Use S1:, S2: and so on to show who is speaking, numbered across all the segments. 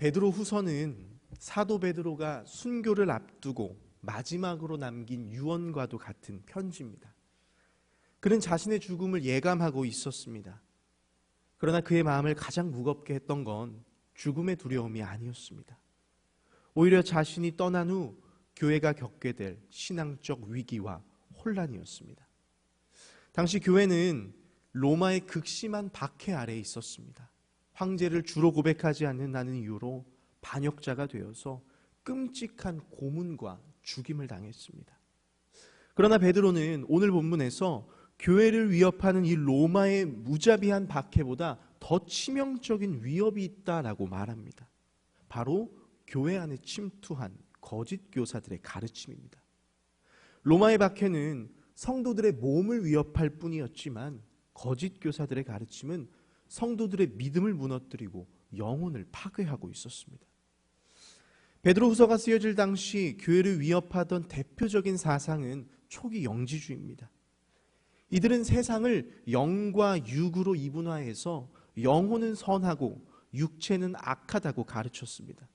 S1: 베드로 후서는 사도 베드로가 순교를 앞두고 마지막으로 남긴 유언과도 같은 편지입니다. 그는 자신의 죽음을 예감하고 있었습니다. 그러나 그의 마음을 가장 무겁게 했던 건 죽음의 두려움이 아니었습니다. 오히려 자신이 떠난 후 교회가 겪게 될 신앙적 위기와 혼란이었습니다. 당시 교회는 로마의 극심한 박해 아래에 있었습니다. 황제를 주로 고백하지 않는다는 이유로 반역자가 되어서 끔찍한 고문과 죽임을 당했습니다. 그러나 베드로는 오늘 본문에서 교회를 위협하는 이 로마의 무자비한 박해보다 더 치명적인 위협이 있다라고 말합니다. 바로 교회 안에 침투한 거짓 교사들의 가르침입니다. 로마의 박해는 성도들의 몸을 위협할 뿐이었지만 거짓 교사들의 가르침은 성도들의 믿음을 무너뜨리고 영혼을 파괴하고 있었습니다. 베드로후서가 쓰여질 당시 교회를 위협하던 대표적인 사상은 초기 영지주의입니다. 이들은 세상을 영과 육으로 이분화해서 영혼은 선하고 육체는 악하다고 가르쳤습니다.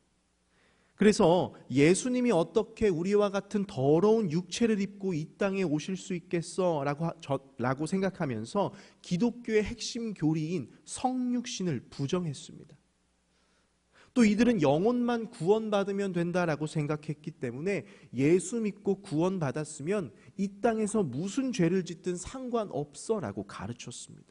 S1: 그래서 예수님이 어떻게 우리와 같은 더러운 육체를 입고 이 땅에 오실 수 있겠어? 라고 생각하면서 기독교의 핵심 교리인 성육신을 부정했습니다. 또 이들은 영혼만 구원받으면 된다라고 생각했기 때문에 예수 믿고 구원받았으면 이 땅에서 무슨 죄를 짓든 상관없어 라고 가르쳤습니다.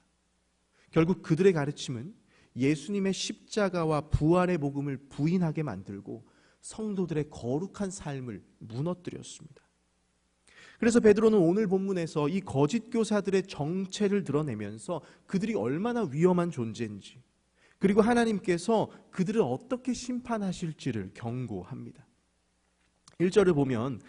S1: 결국 그들의 가르침은 예수님의 십자가와 부활의 복음을 부인하게 만들고 성도들의 거룩한 삶을 무너뜨렸습니다. 그래서 베드로는 오늘 본문에서 이 거짓 교사들의 정체를 드러내면서 그들이 얼마나 위험한 존재인지, 그리고 하나님께서 그들을 어떻게 심판하실지를 경고합니다. 1절을 보면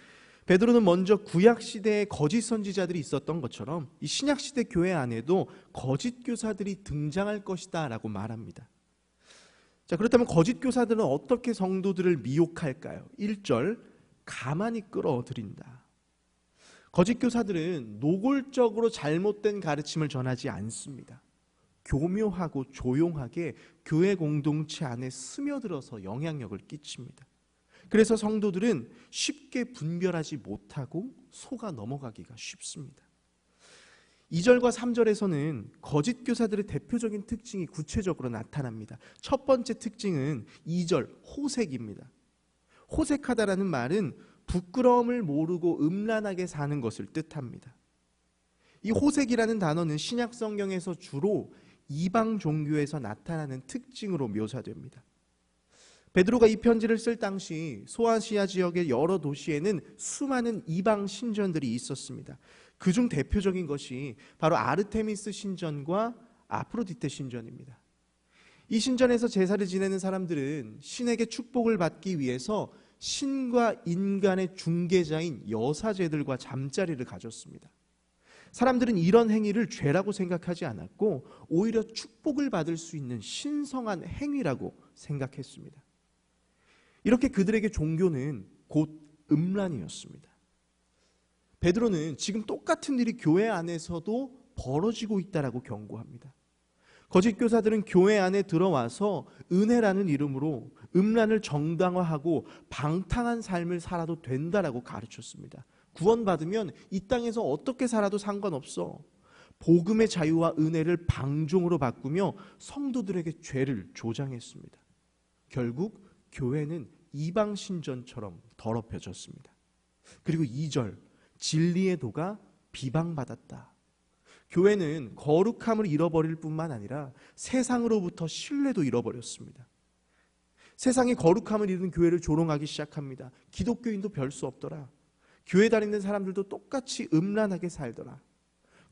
S1: 베드로는 먼저 구약시대에 거짓 선지자들이 있었던 것처럼 이 신약시대 교회 안에도 거짓 교사들이 등장할 것이다 라고 말합니다. 자, 그렇다면 거짓 교사들은 어떻게 성도들을 미혹할까요? 1절, 가만히 끌어들인다. 거짓 교사들은 노골적으로 잘못된 가르침을 전하지 않습니다. 교묘하고 조용하게 교회 공동체 안에 스며들어서 영향력을 끼칩니다. 그래서 성도들은 쉽게 분별하지 못하고 속아 넘어가기가 쉽습니다. 2절과 3절에서는 거짓 교사들의 대표적인 특징이 구체적으로 나타납니다. 첫 번째 특징은 2절 호색입니다. 호색하다라는 말은 부끄러움을 모르고 음란하게 사는 것을 뜻합니다. 이 호색이라는 단어는 신약 성경에서 주로 이방 종교에서 나타나는 특징으로 묘사됩니다. 베드로가 이 편지를 쓸 당시 소아시아 지역의 여러 도시에는 수많은 이방 신전들이 있었습니다. 그중 대표적인 것이 바로 아르테미스 신전과 아프로디테 신전입니다. 이 신전에서 제사를 지내는 사람들은 신에게 축복을 받기 위해서 신과 인간의 중개자인 여사제들과 잠자리를 가졌습니다. 사람들은 이런 행위를 죄라고 생각하지 않았고 오히려 축복을 받을 수 있는 신성한 행위라고 생각했습니다. 이렇게 그들에게 종교는 곧 음란이었습니다. 베드로는 지금 똑같은 일이 교회 안에서도 벌어지고 있다라고 경고합니다. 거짓 교사들은 교회 안에 들어와서 은혜라는 이름으로 음란을 정당화하고 방탕한 삶을 살아도 된다라고 가르쳤습니다. 구원받으면 이 땅에서 어떻게 살아도 상관없어. 복음의 자유와 은혜를 방종으로 바꾸며 성도들에게 죄를 조장했습니다. 결국 교회는 이방 신전처럼 더럽혀졌습니다. 그리고 2절, 진리의 도가 비방받았다. 교회는 거룩함을 잃어버릴 뿐만 아니라 세상으로부터 신뢰도 잃어버렸습니다. 세상이 거룩함을 잃은 교회를 조롱하기 시작합니다. 기독교인도 별 수 없더라. 교회 다니는 사람들도 똑같이 음란하게 살더라.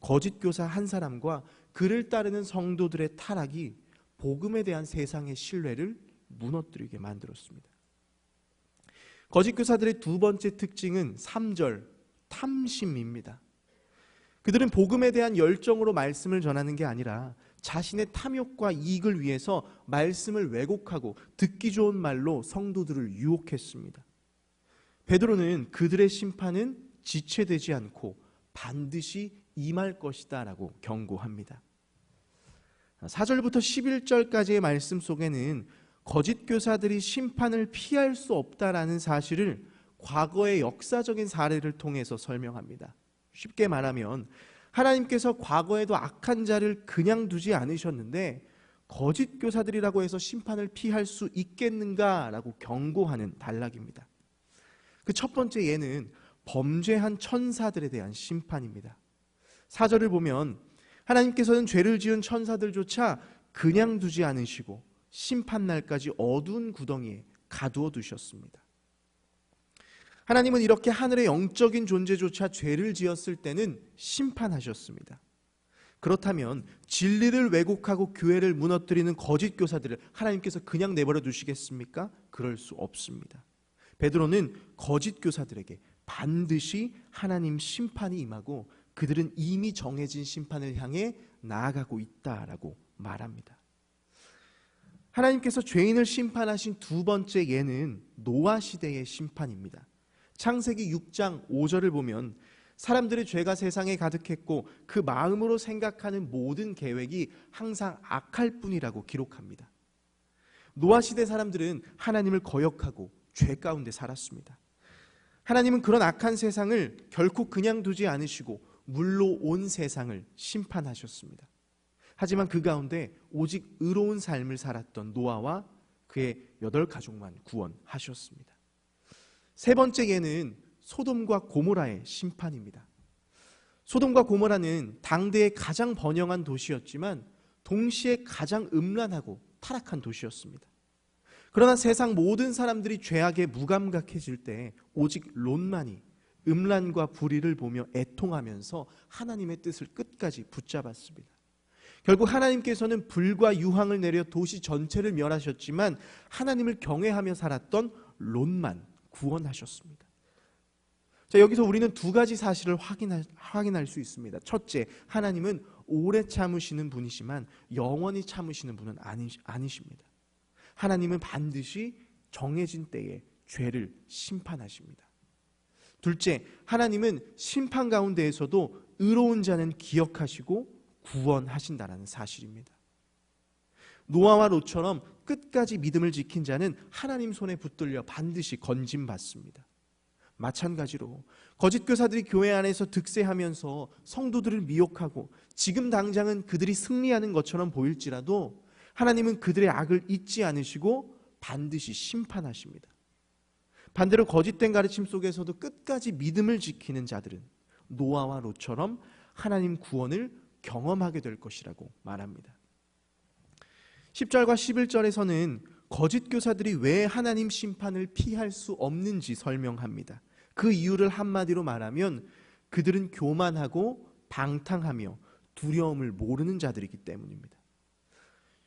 S1: 거짓 교사 한 사람과 그를 따르는 성도들의 타락이 복음에 대한 세상의 신뢰를 무너뜨리게 만들었습니다. 거짓 교사들의 두 번째 특징은 3절, 탐심입니다. 그들은 복음에 대한 열정으로 말씀을 전하는 게 아니라 자신의 탐욕과 이익을 위해서 말씀을 왜곡하고 듣기 좋은 말로 성도들을 유혹했습니다. 베드로는 그들의 심판은 지체되지 않고 반드시 임할 것이다 라고 경고합니다. 4절부터 11절까지의 말씀 속에는 거짓 교사들이 심판을 피할 수 없다라는 사실을 과거의 역사적인 사례를 통해서 설명합니다. 쉽게 말하면 하나님께서 과거에도 악한 자를 그냥 두지 않으셨는데 거짓 교사들이라고 해서 심판을 피할 수 있겠는가라고 경고하는 단락입니다. 그 첫 번째 예는 범죄한 천사들에 대한 심판입니다. 4절을 보면 하나님께서는 죄를 지은 천사들조차 그냥 두지 않으시고 심판날까지 어두운 구덩이에 가두어 두셨습니다. 하나님은 이렇게 하늘의 영적인 존재조차 죄를 지었을 때는 심판하셨습니다. 그렇다면 진리를 왜곡하고 교회를 무너뜨리는 거짓 교사들을 하나님께서 그냥 내버려 두시겠습니까? 그럴 수 없습니다. 베드로는 거짓 교사들에게 반드시 하나님 심판이 임하고 그들은 이미 정해진 심판을 향해 나아가고 있다라고 말합니다. 하나님께서 죄인을 심판하신 두 번째 예는 노아 시대의 심판입니다. 창세기 6장 5절을 보면 사람들의 죄가 세상에 가득했고 그 마음으로 생각하는 모든 계획이 항상 악할 뿐이라고 기록합니다. 노아 시대 사람들은 하나님을 거역하고 죄 가운데 살았습니다. 하나님은 그런 악한 세상을 결코 그냥 두지 않으시고 물로 온 세상을 심판하셨습니다. 하지만 그 가운데 오직 의로운 삶을 살았던 노아와 그의 8가족만 구원하셨습니다. 세 번째 예는 소돔과 고모라의 심판입니다. 소돔과 고모라는 당대의 가장 번영한 도시였지만 동시에 가장 음란하고 타락한 도시였습니다. 그러나 세상 모든 사람들이 죄악에 무감각해질 때 오직 롯만이 음란과 불의를 보며 애통하면서 하나님의 뜻을 끝까지 붙잡았습니다. 결국 하나님께서는 불과 유황을 내려 도시 전체를 멸하셨지만 하나님을 경외하며 살았던 롯만 구원하셨습니다. 자, 여기서 우리는 두 가지 사실을 확인할 수 있습니다. 첫째, 하나님은 오래 참으시는 분이시만 영원히 참으시는 분은 아니십니다. 하나님은 반드시 정해진 때에 죄를 심판하십니다. 둘째, 하나님은 심판 가운데에서도 의로운 자는 기억하시고 구원하신다는 사실입니다. 노아와 롯처럼 끝까지 믿음을 지킨 자는 하나님 손에 붙들려 반드시 건짐받습니다. 마찬가지로 거짓 교사들이 교회 안에서 득세하면서 성도들을 미혹하고 지금 당장은 그들이 승리하는 것처럼 보일지라도 하나님은 그들의 악을 잊지 않으시고 반드시 심판하십니다. 반대로 거짓된 가르침 속에서도 끝까지 믿음을 지키는 자들은 노아와 롯처럼 하나님 구원을 경험하게 될 것이라고 말합니다. 10절과 11절에서는 거짓 교사들이 왜 하나님 심판을 피할 수 없는지 설명합니다. 그 이유를 한마디로 말하면 그들은 교만하고 방탕하며 두려움을 모르는 자들이기 때문입니다.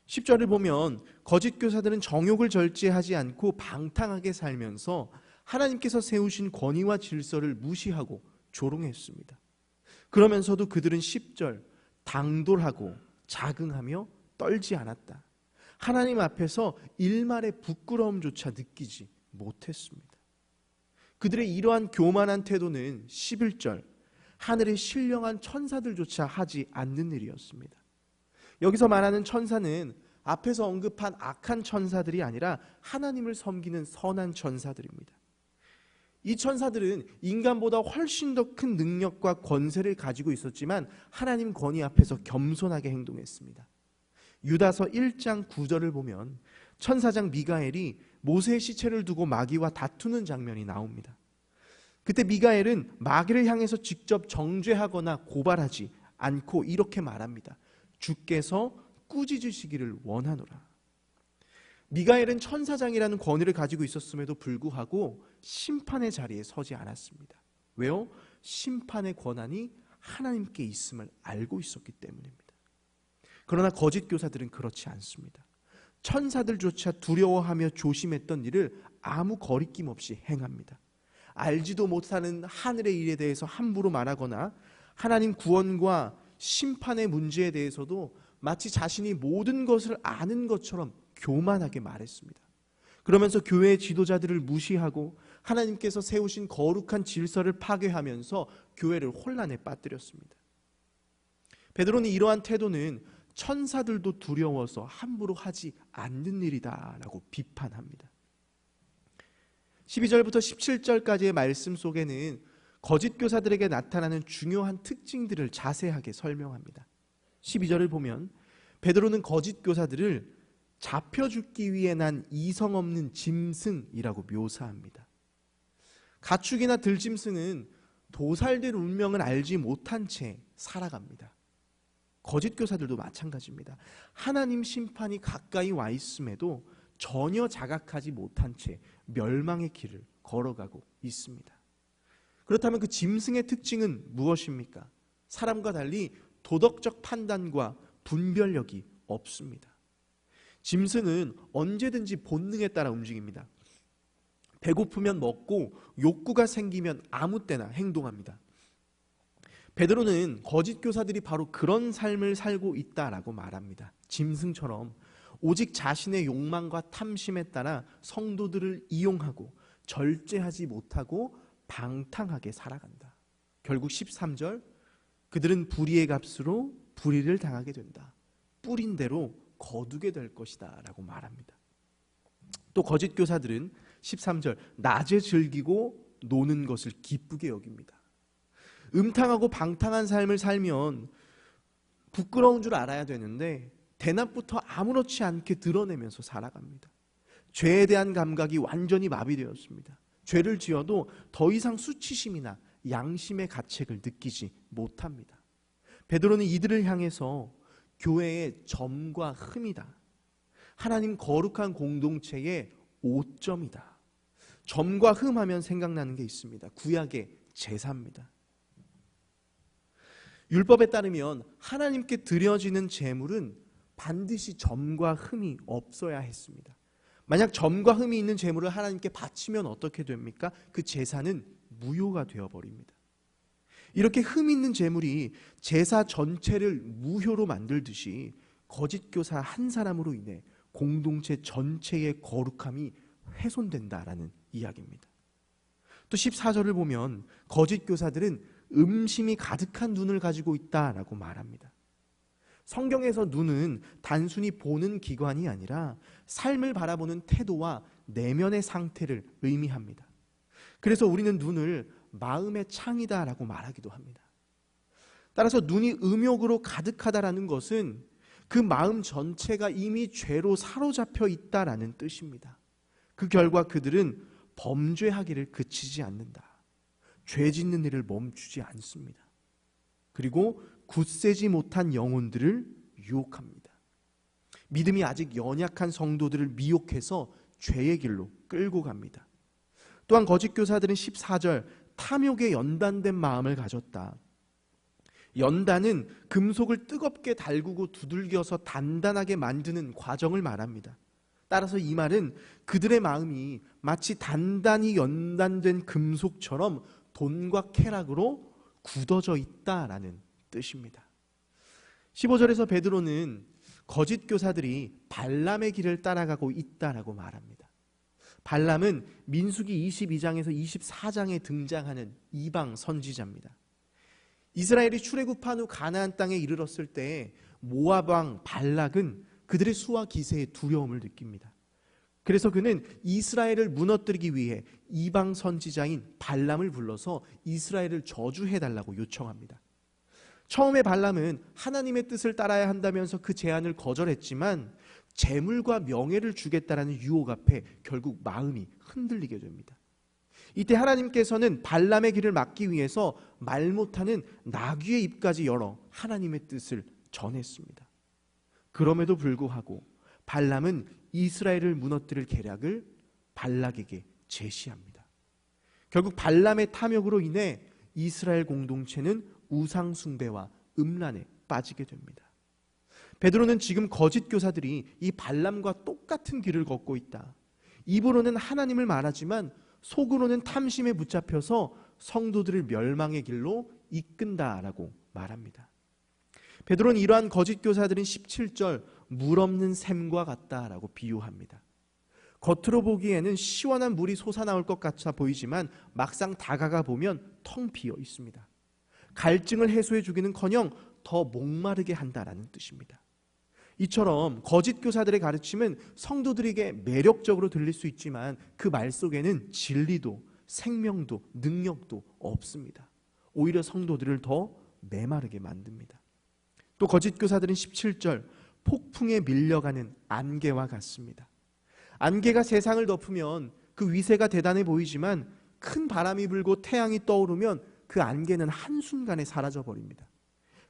S1: 10절을 보면 거짓 교사들은 정욕을 절제하지 않고 방탕하게 살면서 하나님께서 세우신 권위와 질서를 무시하고 조롱했습니다. 그러면서도 그들은 10절 당돌하고 자긍하며 떨지 않았다. 하나님 앞에서 일말의 부끄러움조차 느끼지 못했습니다. 그들의 이러한 교만한 태도는 11절 하늘의 신령한 천사들조차 하지 않는 일이었습니다. 여기서 말하는 천사는 앞에서 언급한 악한 천사들이 아니라 하나님을 섬기는 선한 천사들입니다. 이 천사들은 인간보다 훨씬 더 큰 능력과 권세를 가지고 있었지만 하나님 권위 앞에서 겸손하게 행동했습니다. 유다서 1장 9절을 보면 천사장 미가엘이 모세의 시체를 두고 마귀와 다투는 장면이 나옵니다. 그때 미가엘은 마귀를 향해서 직접 정죄하거나 고발하지 않고 이렇게 말합니다. 주께서 꾸짖으시기를 원하노라. 미가엘은 천사장이라는 권위를 가지고 있었음에도 불구하고 심판의 자리에 서지 않았습니다. 왜요? 심판의 권한이 하나님께 있음을 알고 있었기 때문입니다. 그러나 거짓 교사들은 그렇지 않습니다. 천사들조차 두려워하며 조심했던 일을 아무 거리낌 없이 행합니다. 알지도 못하는 하늘의 일에 대해서 함부로 말하거나 하나님 구원과 심판의 문제에 대해서도 마치 자신이 모든 것을 아는 것처럼 교만하게 말했습니다. 그러면서 교회의 지도자들을 무시하고 하나님께서 세우신 거룩한 질서를 파괴하면서 교회를 혼란에 빠뜨렸습니다. 베드로는 이러한 태도는 천사들도 두려워서 함부로 하지 않는 일이다라고 비판합니다. 12절부터 17절까지의 말씀 속에는 거짓 교사들에게 나타나는 중요한 특징들을 자세하게 설명합니다. 12절을 보면 베드로는 거짓 교사들을 잡혀 죽기 위해 난 이성 없는 짐승이라고 묘사합니다. 가축이나 들짐승은 도살될 운명을 알지 못한 채 살아갑니다. 거짓 교사들도 마찬가지입니다. 하나님 심판이 가까이 와 있음에도 전혀 자각하지 못한 채 멸망의 길을 걸어가고 있습니다. 그렇다면 그 짐승의 특징은 무엇입니까? 사람과 달리 도덕적 판단과 분별력이 없습니다. 짐승은 언제든지 본능에 따라 움직입니다. 배고프면 먹고 욕구가 생기면 아무 때나 행동합니다. 베드로는 거짓 교사들이 바로 그런 삶을 살고 있다라고 말합니다. 짐승처럼 오직 자신의 욕망과 탐심에 따라 성도들을 이용하고 절제하지 못하고 방탕하게 살아간다. 결국 13절, 그들은 불의의 값으로 불의를 당하게 된다. 뿌린 대로 거두게 될 것이다 라고 말합니다. 또 거짓 교사들은 13절, 낮에 즐기고 노는 것을 기쁘게 여깁니다. 음탕하고 방탕한 삶을 살면 부끄러운 줄 알아야 되는데 대낮부터 아무렇지 않게 드러내면서 살아갑니다. 죄에 대한 감각이 완전히 마비되었습니다. 죄를 지어도 더 이상 수치심이나 양심의 가책을 느끼지 못합니다. 베드로는 이들을 향해서 교회의 점과 흠이다, 하나님 거룩한 공동체의 오점이다, 점과 흠하면 생각나는 게 있습니다. 구약의 제사입니다. 율법에 따르면 하나님께 드려지는 제물은 반드시 점과 흠이 없어야 했습니다. 만약 점과 흠이 있는 제물을 하나님께 바치면 어떻게 됩니까? 그 제사는 무효가 되어버립니다. 이렇게 흠 있는 제물이 제사 전체를 무효로 만들듯이 거짓 교사 한 사람으로 인해 공동체 전체의 거룩함이 훼손된다라는 이야기입니다. 또 14절을 보면 거짓 교사들은 음심이 가득한 눈을 가지고 있다라고 말합니다. 성경에서 눈은 단순히 보는 기관이 아니라 삶을 바라보는 태도와 내면의 상태를 의미합니다. 그래서 우리는 눈을 마음의 창이다라고 말하기도 합니다. 따라서 눈이 음욕으로 가득하다라는 것은 그 마음 전체가 이미 죄로 사로잡혀 있다라는 뜻입니다. 그 결과 그들은 범죄하기를 그치지 않는다. 죄 짓는 일을 멈추지 않습니다. 그리고 굳세지 못한 영혼들을 유혹합니다. 믿음이 아직 연약한 성도들을 미혹해서 죄의 길로 끌고 갑니다. 또한 거짓 교사들은 14절, 탐욕에 연단된 마음을 가졌다. 연단은 금속을 뜨겁게 달구고 두들겨서 단단하게 만드는 과정을 말합니다. 따라서 이 말은 그들의 마음이 마치 단단히 연단된 금속처럼 돈과 쾌락으로 굳어져 있다라는 뜻입니다. 15절에서 베드로는 거짓 교사들이 발람의 길을 따라가고 있다라고 말합니다. 발람은 민수기 22장에서 24장에 등장하는 이방 선지자입니다. 이스라엘이 출애굽한 후 가나안 땅에 이르렀을 때 모압 왕 발락은 그들의 수와 기세에 두려움을 느낍니다. 그래서 그는 이스라엘을 무너뜨리기 위해 이방 선지자인 발람을 불러서 이스라엘을 저주해달라고 요청합니다. 처음에 발람은 하나님의 뜻을 따라야 한다면서 그 제안을 거절했지만 재물과 명예를 주겠다라는 유혹 앞에 결국 마음이 흔들리게 됩니다. 이때 하나님께서는 발람의 길을 막기 위해서 말 못하는 나귀의 입까지 열어 하나님의 뜻을 전했습니다. 그럼에도 불구하고 발람은 이스라엘을 무너뜨릴 계략을 발락에게 제시합니다. 결국 발람의 탐욕으로 인해 이스라엘 공동체는 우상 숭배와 음란에 빠지게 됩니다. 베드로는 지금 거짓 교사들이 이 발람과 똑같은 길을 걷고 있다. 입으로는 하나님을 말하지만 속으로는 탐심에 붙잡혀서 성도들을 멸망의 길로 이끈다라고 말합니다. 베드로는 이러한 거짓 교사들은 17절 물 없는 샘과 같다라고 비유합니다. 겉으로 보기에는 시원한 물이 솟아나올 것 같아 보이지만 막상 다가가 보면 텅 비어 있습니다. 갈증을 해소해 주기는커녕 더 목마르게 한다라는 뜻입니다. 이처럼 거짓 교사들의 가르침은 성도들에게 매력적으로 들릴 수 있지만 그 말 속에는 진리도 생명도 능력도 없습니다. 오히려 성도들을 더 메마르게 만듭니다. 또 거짓 교사들은 17절 폭풍에 밀려가는 안개와 같습니다. 안개가 세상을 덮으면 그 위세가 대단해 보이지만 큰 바람이 불고 태양이 떠오르면 그 안개는 한순간에 사라져버립니다.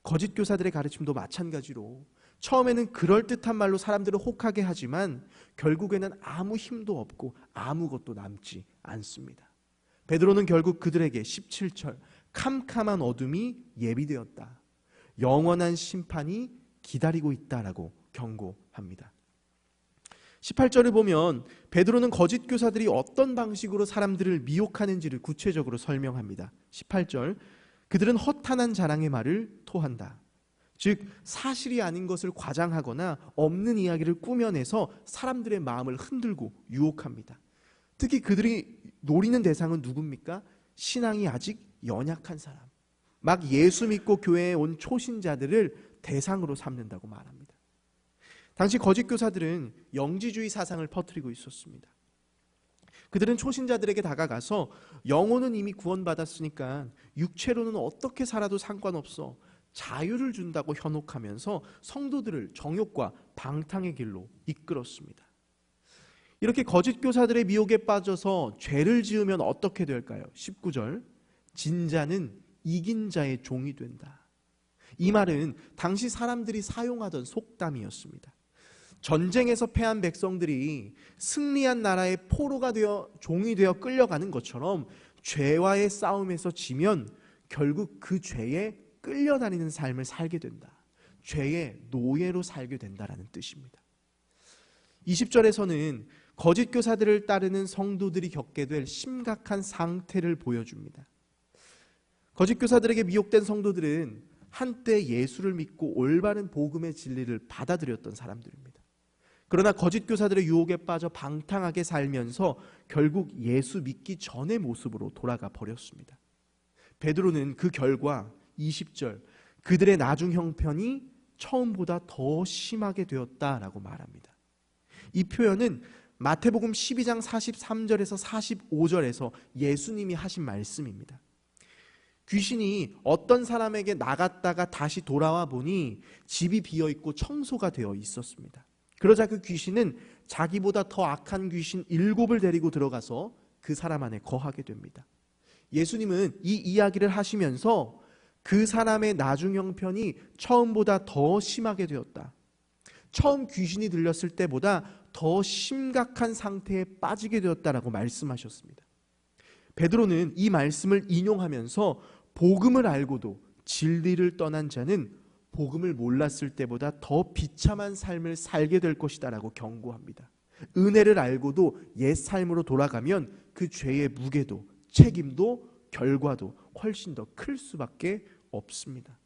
S1: 거짓 교사들의 가르침도 마찬가지로 처음에는 그럴듯한 말로 사람들을 혹하게 하지만 결국에는 아무 힘도 없고 아무것도 남지 않습니다. 베드로는 결국 그들에게 17절 캄캄한 어둠이 예비되었다. 영원한 심판이 기다리고 있다라고 경고합니다. 18절을 보면 베드로는 거짓 교사들이 어떤 방식으로 사람들을 미혹하는지를 구체적으로 설명합니다. 18절 그들은 허탄한 자랑의 말을 토한다. 즉 사실이 아닌 것을 과장하거나 없는 이야기를 꾸며내서 사람들의 마음을 흔들고 유혹합니다. 특히 그들이 노리는 대상은 누굽니까? 신앙이 아직 연약한 사람, 막 예수 믿고 교회에 온 초신자들을 대상으로 삼는다고 말합니다. 당시 거짓 교사들은 영지주의 사상을 퍼뜨리고 있었습니다. 그들은 초신자들에게 다가가서 영혼은 이미 구원받았으니까 육체로는 어떻게 살아도 상관없어 자유를 준다고 현혹하면서 성도들을 정욕과 방탕의 길로 이끌었습니다. 이렇게 거짓 교사들의 미혹에 빠져서 죄를 지으면 어떻게 될까요? 19절 진자는 이긴 자의 종이 된다. 이 말은 당시 사람들이 사용하던 속담이었습니다. 전쟁에서 패한 백성들이 승리한 나라의 포로가 되어 종이 되어 끌려가는 것처럼 죄와의 싸움에서 지면 결국 그 죄에 끌려다니는 삶을 살게 된다. 죄의 노예로 살게 된다라는 뜻입니다. 20절에서는 거짓 교사들을 따르는 성도들이 겪게 될 심각한 상태를 보여줍니다. 거짓 교사들에게 미혹된 성도들은 한때 예수를 믿고 올바른 복음의 진리를 받아들였던 사람들입니다. 그러나 거짓 교사들의 유혹에 빠져 방탕하게 살면서 결국 예수 믿기 전의 모습으로 돌아가 버렸습니다. 베드로는 그 결과 20절 그들의 나중 형편이 처음보다 더 심하게 되었다라고 말합니다. 이 표현은 마태복음 12장 43절에서 45절에서 예수님이 하신 말씀입니다. 귀신이 어떤 사람에게 나갔다가 다시 돌아와 보니 집이 비어있고 청소가 되어 있었습니다. 그러자 그 귀신은 자기보다 더 악한 귀신 7을 데리고 들어가서 그 사람 안에 거하게 됩니다. 예수님은 이 이야기를 하시면서 그 사람의 나중 형편이 처음보다 더 심하게 되었다. 처음 귀신이 들렸을 때보다 더 심각한 상태에 빠지게 되었다라고 말씀하셨습니다. 베드로는 이 말씀을 인용하면서 복음을 알고도 진리를 떠난 자는 복음을 몰랐을 때보다 더 비참한 삶을 살게 될 것이다라고 경고합니다. 은혜를 알고도 옛 삶으로 돌아가면 그 죄의 무게도 책임도 결과도 훨씬 더 클 수밖에 없습니다.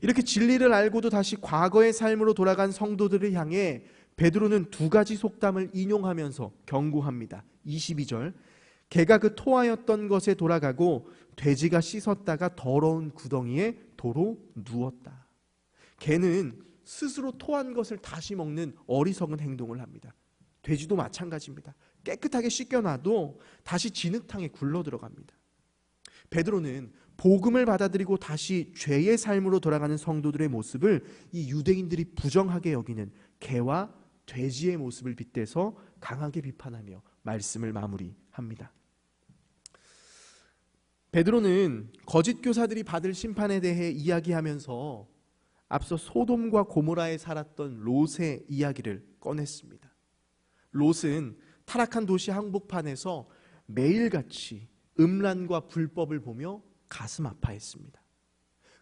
S1: 이렇게 진리를 알고도 다시 과거의 삶으로 돌아간 성도들을 향해 베드로는 두 가지 속담을 인용하면서 경고합니다. 22절 개가 그 토하였던 것에 돌아가고 돼지가 씻었다가 더러운 구덩이에 도로 누웠다. 개는 스스로 토한 것을 다시 먹는 어리석은 행동을 합니다. 돼지도 마찬가지입니다. 깨끗하게 씻겨놔도 다시 진흙탕에 굴러 들어갑니다. 베드로는 복음을 받아들이고 다시 죄의 삶으로 돌아가는 성도들의 모습을 이 유대인들이 부정하게 여기는 개와 돼지의 모습을 빗대서 강하게 비판하며 말씀을 마무리합니다. 베드로는 거짓 교사들이 받을 심판에 대해 이야기하면서 앞서 소돔과 고모라에 살았던 롯의 이야기를 꺼냈습니다. 롯은 타락한 도시 한복판에서 매일같이 음란과 불법을 보며 가슴 아파했습니다.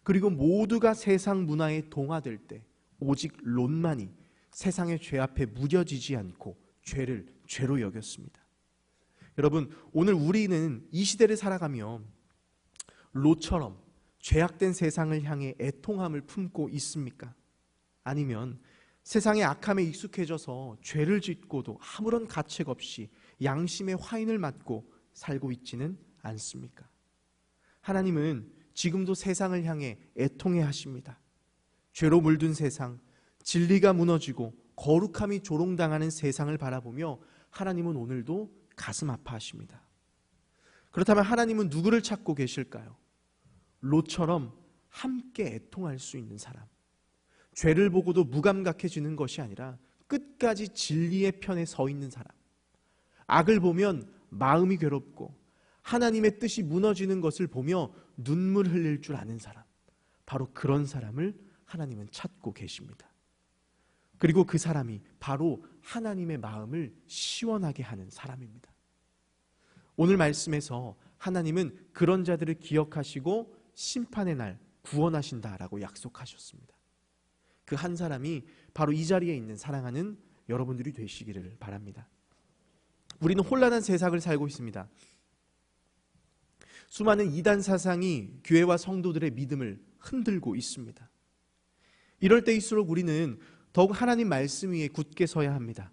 S1: 그리고 모두가 세상 문화에 동화될 때 오직 롯만이 세상의 죄 앞에 무뎌지지 않고 죄를 죄로 여겼습니다. 여러분, 오늘 우리는 이 시대를 살아가며 롯처럼 죄악된 세상을 향해 애통함을 품고 있습니까? 아니면 세상의 악함에 익숙해져서 죄를 짓고도 아무런 가책 없이 양심의 화인을 맞고 살고 있지는 않습니까? 하나님은 지금도 세상을 향해 애통해 하십니다. 죄로 물든 세상, 진리가 무너지고 거룩함이 조롱당하는 세상을 바라보며 하나님은 오늘도 가슴 아파하십니다. 그렇다면 하나님은 누구를 찾고 계실까요? 롯처럼 함께 애통할 수 있는 사람, 죄를 보고도 무감각해지는 것이 아니라 끝까지 진리의 편에 서 있는 사람, 악을 보면 마음이 괴롭고 하나님의 뜻이 무너지는 것을 보며 눈물 흘릴 줄 아는 사람, 바로 그런 사람을 하나님은 찾고 계십니다. 그리고 그 사람이 바로 하나님의 마음을 시원하게 하는 사람입니다. 오늘 말씀에서 하나님은 그런 자들을 기억하시고 심판의 날 구원하신다라고 약속하셨습니다. 그 한 사람이 바로 이 자리에 있는 사랑하는 여러분들이 되시기를 바랍니다. 우리는 혼란한 세상을 살고 있습니다. 수많은 이단 사상이 교회와 성도들의 믿음을 흔들고 있습니다. 이럴 때일수록 우리는 더욱 하나님 말씀 위에 굳게 서야 합니다.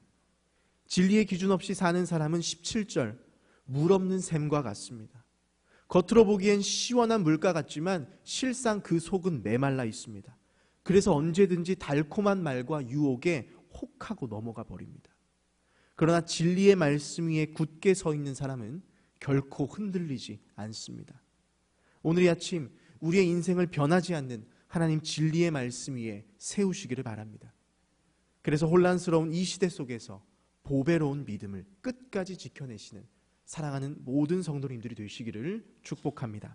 S1: 진리의 기준 없이 사는 사람은 17절 물 없는 샘과 같습니다. 겉으로 보기엔 시원한 물가 같지만 실상 그 속은 메말라 있습니다. 그래서 언제든지 달콤한 말과 유혹에 혹하고 넘어가 버립니다. 그러나 진리의 말씀 위에 굳게 서 있는 사람은 결코 흔들리지 않습니다. 오늘 이 아침 우리의 인생을 변하지 않는 하나님 진리의 말씀 위에 세우시기를 바랍니다. 그래서 혼란스러운 이 시대 속에서 보배로운 믿음을 끝까지 지켜내시는 사랑하는 모든 성도님들이 되시기를 축복합니다.